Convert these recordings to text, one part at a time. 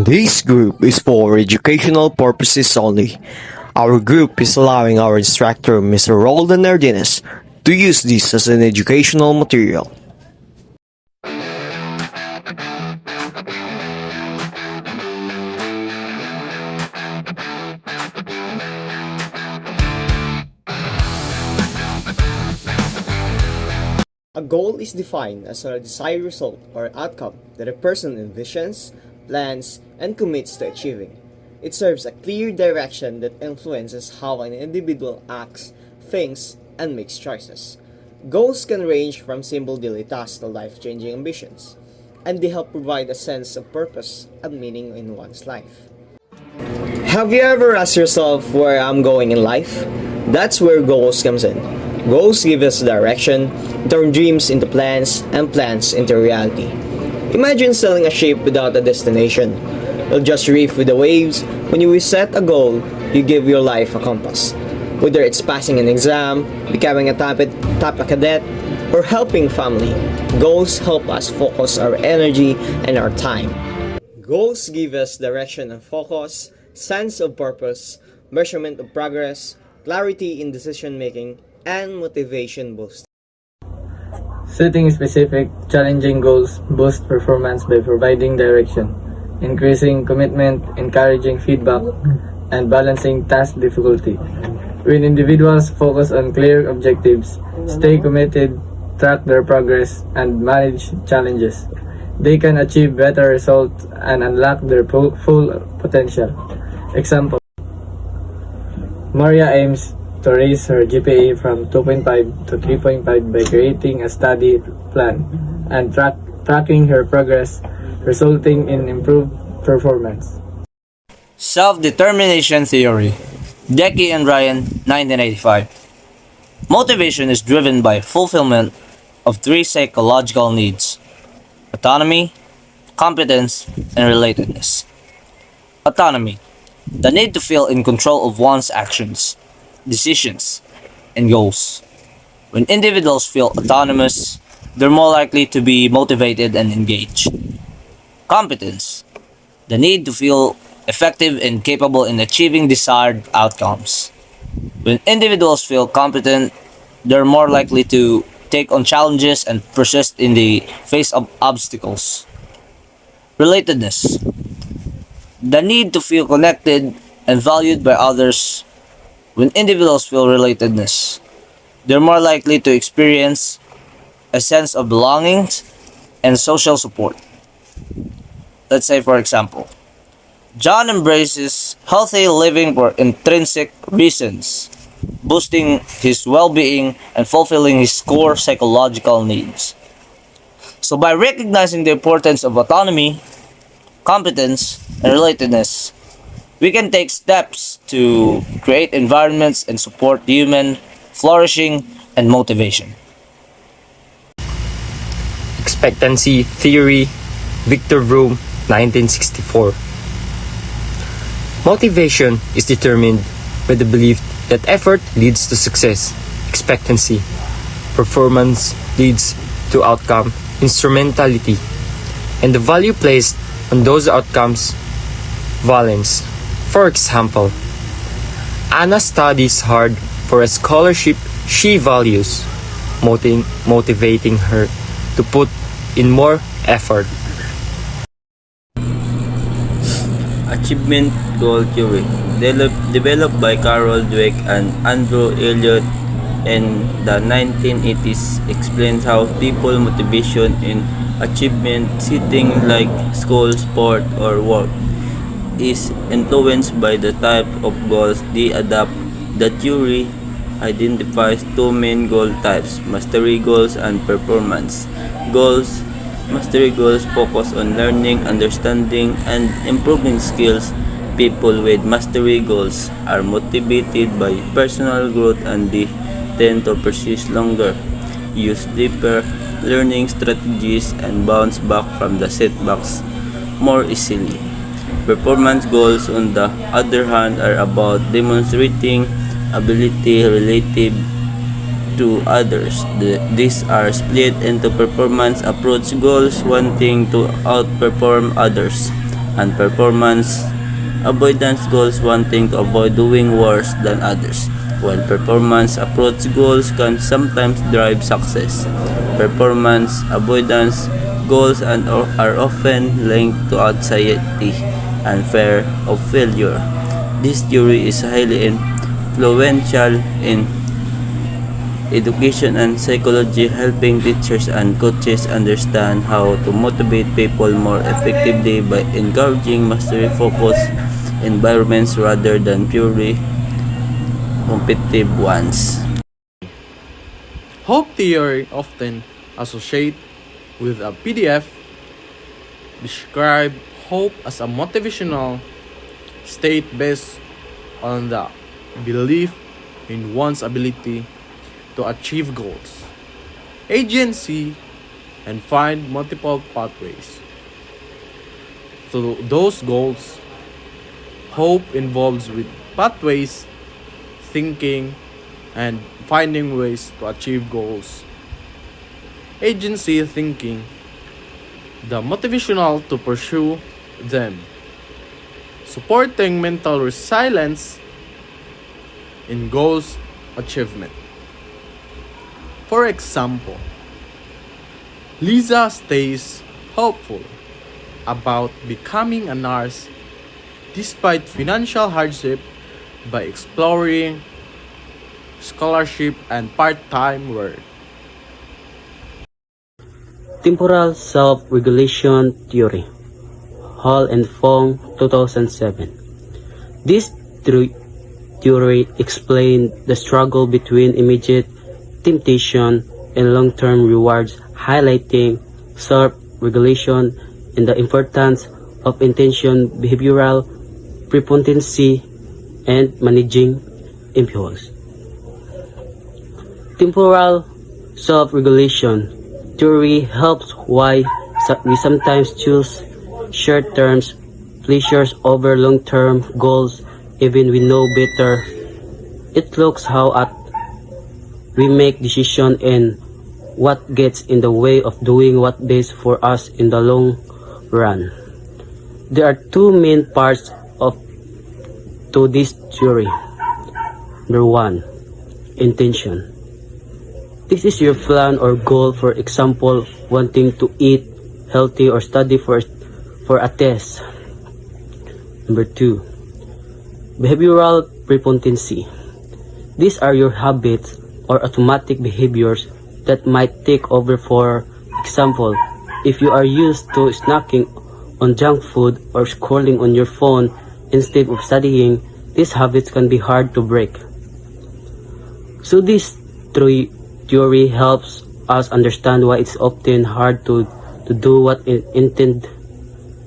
This group is for educational purposes only. Our group is allowing our instructor, Mr. Roldan Ardines, to use this as an educational material. A goal is defined as a desired result or outcome that a person envisions, plans, and commits to achieving. It serves a clear direction that influences how an individual acts, thinks, and makes choices. Goals can range from simple daily tasks to life-changing ambitions, and they help provide a sense of purpose and meaning in one's life. Have you ever asked yourself where I'm going in life? That's where goals comes in. Goals give us direction, turn dreams into plans, and plans into reality. Imagine sailing a ship without a destination. You'll just reef with the waves. When you set a goal, you give your life a compass. Whether it's passing an exam, becoming a top cadet, or helping family, goals help us focus our energy and our time. Goals give us direction and focus, sense of purpose, measurement of progress, clarity in decision making, and motivation boost. Setting specific, challenging goals boosts performance by providing direction, increasing commitment, encouraging feedback, and balancing task difficulty. When individuals focus on clear objectives, stay committed, track their progress, and manage challenges, they can achieve better results and unlock their full potential. Example: Maria aims to raise her GPA from 2.5 to 3.5 by creating a study plan and tracking her progress, resulting in improved performance. Self-determination theory. Decky and Ryan, 1985. Motivation is driven by fulfillment of three psychological needs: autonomy, competence, and relatedness. Autonomy. The need to feel in control of one's actions, decisions, and goals. When individuals feel autonomous, they're more likely to be motivated and engaged. Competence. The need to feel effective and capable in achieving desired outcomes. When individuals feel competent, they're more likely to take on challenges and persist in the face of obstacles. Relatedness. The need to feel connected and valued by others. When individuals feel relatedness, they're more likely to experience a sense of belonging and social support. Let's say, for example, John embraces healthy living for intrinsic reasons, boosting his well-being and fulfilling his core psychological needs. So by recognizing the importance of autonomy, competence, and relatedness, we can take steps to create environments and support human flourishing and motivation. Expectancy theory, Victor Vroom, 1964. Motivation is determined by the belief that effort leads to success, expectancy, performance leads to outcome, instrumentality, and the value placed on those outcomes, valence. For example, Anna studies hard for a scholarship she values, motivating her to put in more effort. Achievement Goal Theory, developed by Carol Dweck and Andrew Elliott in the 1980s, explains how people motivation in achievement setting like school, sport, or work is influenced by the type of goals they adopt. The theory identifies two main goal types: mastery goals and performance goals. Mastery goals focus on learning, understanding, and improving skills. People with mastery goals are motivated by personal growth and they tend to persist longer, use deeper learning strategies, and bounce back from the setbacks more easily. Performance goals, on the other hand, are about demonstrating ability relative to others. These are split into performance approach goals, wanting to outperform others, and performance avoidance goals, wanting to avoid doing worse than others. While performance approach goals can sometimes drive success, performance avoidance goals are often linked to anxiety and fear of failure. This theory is highly influential in education and psychology, helping teachers and coaches understand how to motivate people more effectively by encouraging mastery-focused environments rather than purely competitive ones. Hope theory, often associated with a PDF, describe hope as a motivational state based on the belief in one's ability to achieve goals, agency, and find multiple pathways to those goals. Hope involves with pathways, thinking, and finding ways to achieve goals. Agency thinking, the motivational to pursue them, supporting mental resilience in goals achievement. For example, Lisa stays hopeful about becoming a nurse despite financial hardship by exploring scholarship and part-time work. Temporal self-regulation theory, Hall and Fong, 2007. This theory explained the struggle between immediate temptation and long-term rewards, highlighting self-regulation and the importance of intention, behavioral preponderancy, and managing impulse. Temporal self-regulation theory helps why we sometimes choose short-term pleasures over long-term goals even we know better. It looks how at we make decisions and what gets in the way of doing what best for us in the long run. There are two main parts to this theory. Number one, intention. This is your plan or goal, for example, wanting to eat healthy or study for a test. Number two, behavioral preponderancy. These are your habits or automatic behaviors that might take over. For example, if you are used to snacking on junk food or scrolling on your phone instead of studying, these habits can be hard to break. So this theory helps us understand why it's often hard to do what it intend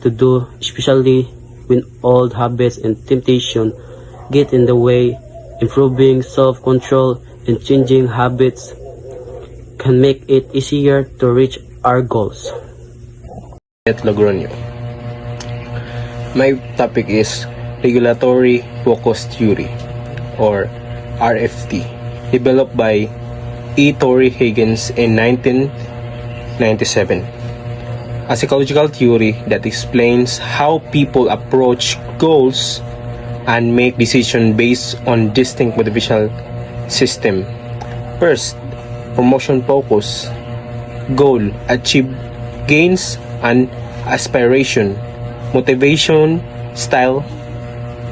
to do, especially when old habits and temptation get in the way. Improving self-control and changing habits can make it easier to reach our goals. At LOGRONIO. My topic is Regulatory Focus Theory, or RFT, developed by E. Torrey Higgins in 1997. A psychological theory that explains how people approach goals and make decisions based on distinct motivational system. First, promotion focus, goal, achieve gains and aspiration, motivation, style,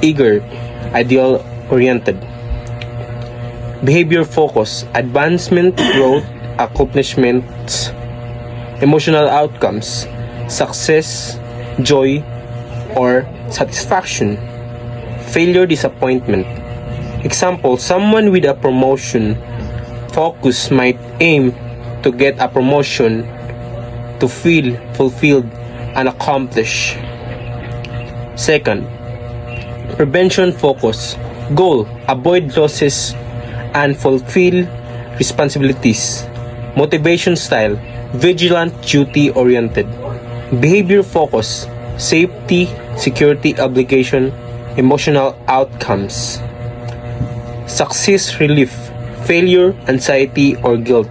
eager, ideal oriented. Behavior focus, advancement, growth, accomplishments, emotional outcomes, success, joy, or satisfaction, failure, disappointment. Example, someone with a promotion focus might aim to get a promotion to feel fulfilled and accomplished. Second, prevention focus, goal, avoid losses and fulfill responsibilities. Motivation style, vigilant, duty-oriented. Behavior focus, safety, security, obligation, emotional outcomes. Success relief, failure, anxiety, or guilt.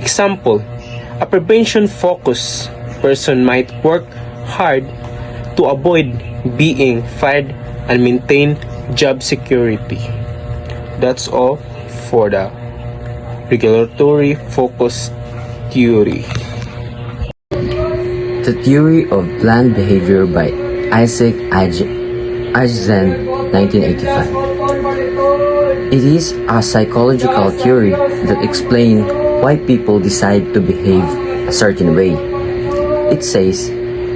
Example, a prevention focus person might work hard to avoid being fired and maintain job security. That's all for the regulatory focus theory. The Theory of Planned Behavior by Isaac Asimov, 1985. It is a psychological theory that explains why people decide to behave a certain way. It says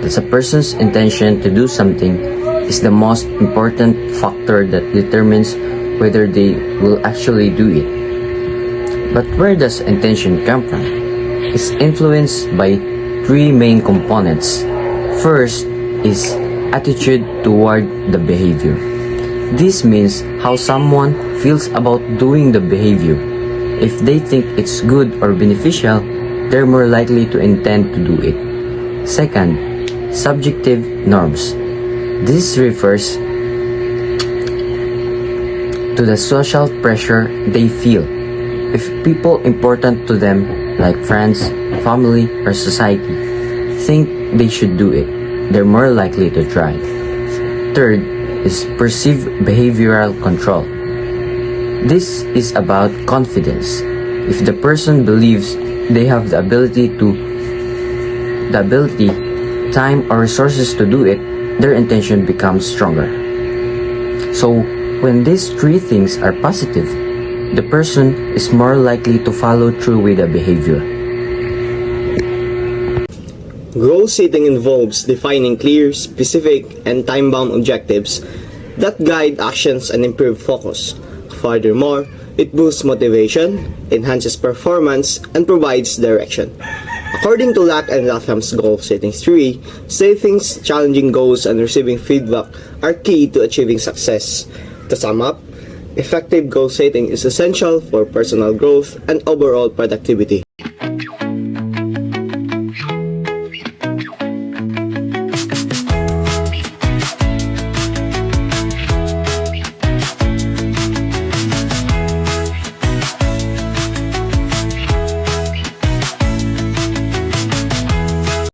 that a person's intention to do something is the most important factor that determines whether they will actually do it. But where does intention come from? It's influenced by three main components. First is attitude toward the behavior. This means how someone feels about doing the behavior. If they think it's good or beneficial, they're more likely to intend to do it. Second, subjective norms. This refers to the social pressure they feel. If people important to them, like friends, family, or society, think they should do it, they're more likely to try. Third is perceived behavioral control. This is about confidence. If the person believes they have the ability, time, or resources to do it, their intention becomes stronger. So, when these three things are positive, the person is more likely to follow through with the behavior. Goal setting involves defining clear, specific, and time-bound objectives that guide actions and improve focus. Furthermore, it boosts motivation, enhances performance, and provides direction. According to Lack and Latham's goal setting theory, setting challenging goals and receiving feedback are key to achieving success. To sum up, effective goal setting is essential for personal growth and overall productivity.